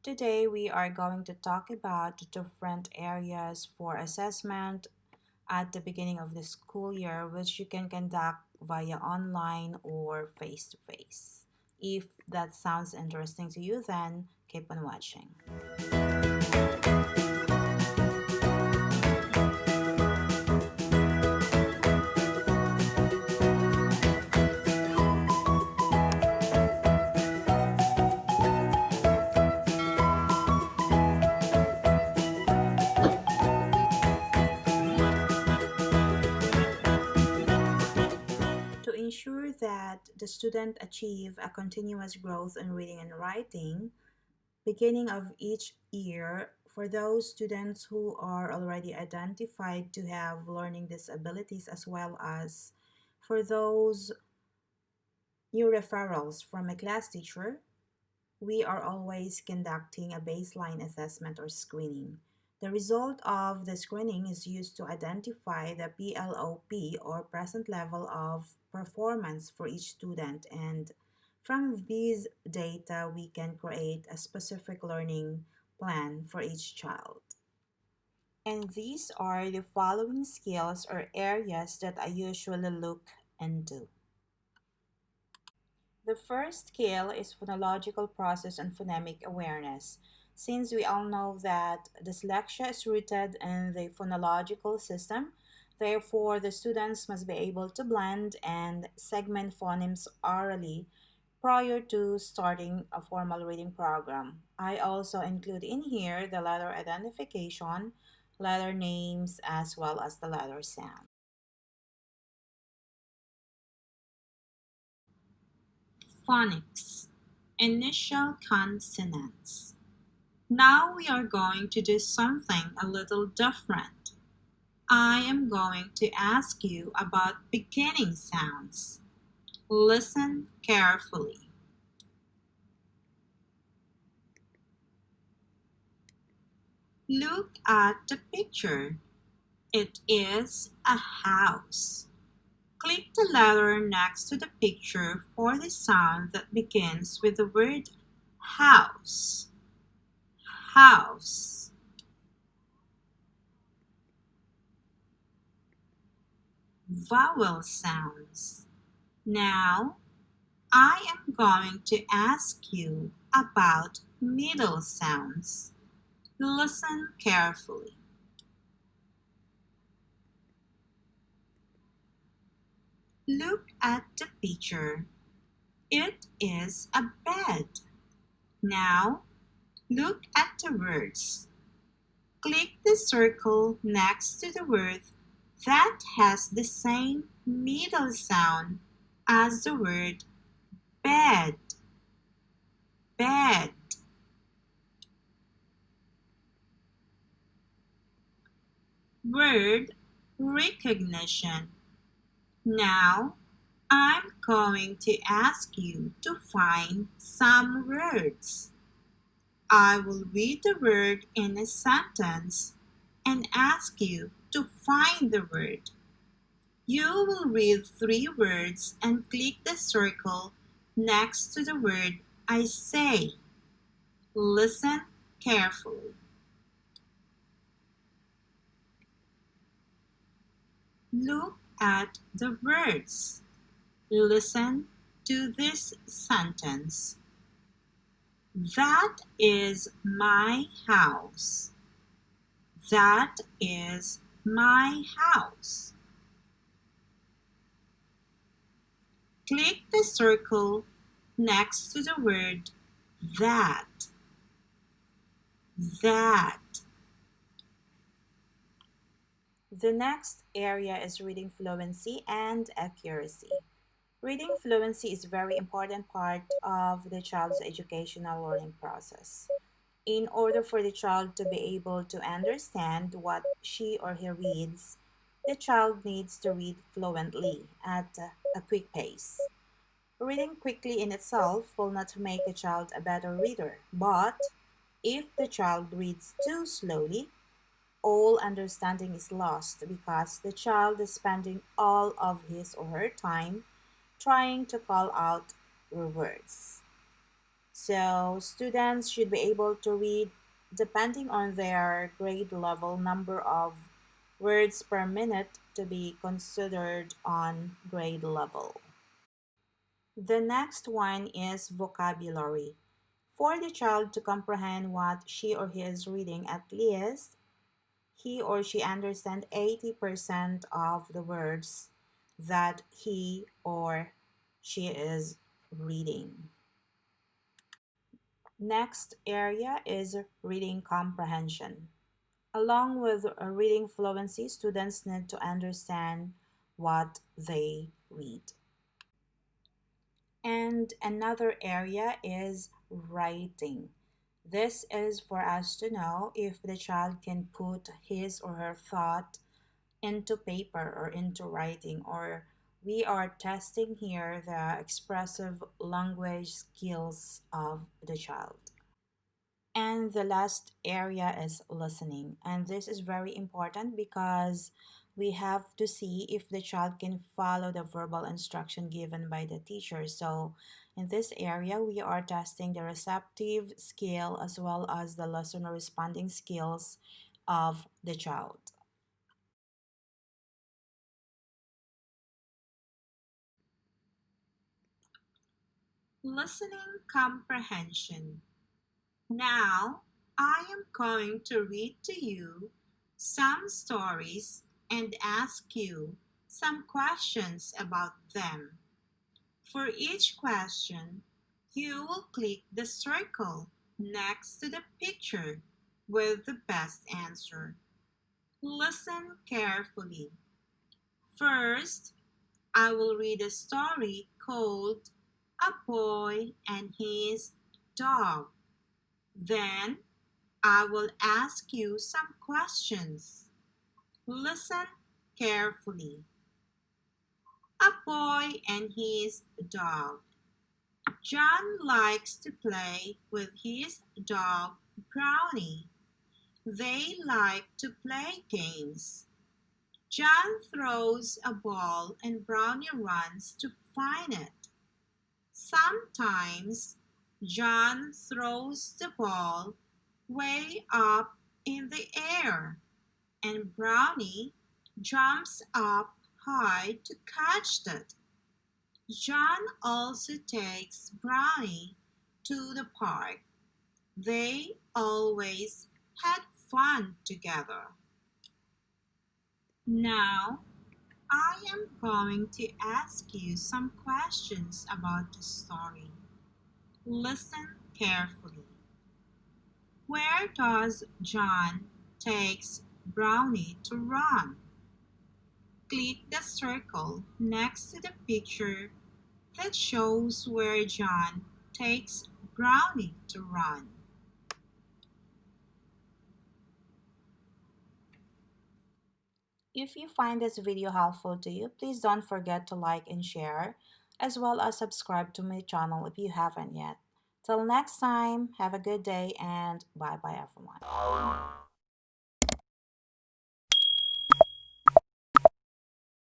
Today, we are going to talk about the different areas for assessment at the beginning of the school year, which you can conduct via online or face to face. If that sounds interesting to you, then keep on watching. To ensure that the student achieve a continuous growth in reading and writing, beginning of each year, for those students who are already identified to have learning disabilities, as well as for those new referrals from a class teacher, we are always conducting a baseline assessment or screening. The result of the screening is used to identify the PLOP or present level of performance for each student, and from these data we can create a specific learning plan for each child. And these are the following skills or areas that I usually look into. The first skill is phonological process and phonemic awareness. Since we all know that dyslexia is rooted in the phonological system, therefore the students must be able to blend and segment phonemes orally prior to starting a formal reading program. I also include in here the letter identification, letter names, as well as the letter sound. Phonics, initial consonants. Now we are going to do something a little different. I am going to ask you about beginning sounds. Listen carefully. Look at the picture. It is a house. Click the letter next to the picture for the sound that begins with the word house. House. Vowel sounds. Now, I am going to ask you about middle sounds. Listen carefully. Look at the picture. It is a bed. Now, look at the words. Click the circle next to the word that has the same middle sound as the word bed. Bed. Word recognition. Now, I'm going to ask you to find some words. I will read the word in a sentence and ask you to find the word. You will read three words and click the circle next to the word I say. Listen carefully. Look at the words. Listen to this sentence. That is my house. That is my house. Click the circle next to the word that. That. The next area is reading fluency and accuracy. Reading fluency is a very important part of the child's educational learning process. In order for the child to be able to understand what she or he reads, the child needs to read fluently at a quick pace. Reading quickly in itself will not make a child a better reader, but if the child reads too slowly, all understanding is lost because the child is spending all of his or her time trying to call out your words. So students should be able to read depending on their grade level number of words per minute to be considered on grade level. The next one is vocabulary. For the child to comprehend what she or he is reading, at least he or she understand 80% of the words that he or she is reading. Next area is reading comprehension. Along with reading fluency, students need to understand what they read. And another area is writing. This is for us to know if the child can put his or her thought into paper or into writing, or we are testing here the expressive language skills of the child. And the last area is listening. And this is very important because we have to see if the child can follow the verbal instruction given by the teacher. So, in this area, we are testing the receptive skill as well as the listener responding skills of the child. Listening comprehension. Now, I am going to read to you some stories and ask you some questions about them. For each question, you will click the circle next to the picture with the best answer. Listen carefully. First, I will read a story called A Boy and His Dog. Then I will ask you some questions. Listen carefully. A boy and his dog. John likes to play with his dog Brownie. They like to play games. John throws a ball and Brownie runs to find it. Sometimes John throws the ball way up in the air, and Brownie jumps up high to catch it. John also takes Brownie to the park. They always had fun together. Now, I am going to ask you some questions about the story. Listen carefully. Where does John takes Brownie to run? Click the circle next to the picture that shows where John takes Brownie to run. If you find this video helpful to you, please don't forget to like and share, as well as subscribe to my channel if you haven't yet. Till next time, have a good day and bye bye everyone.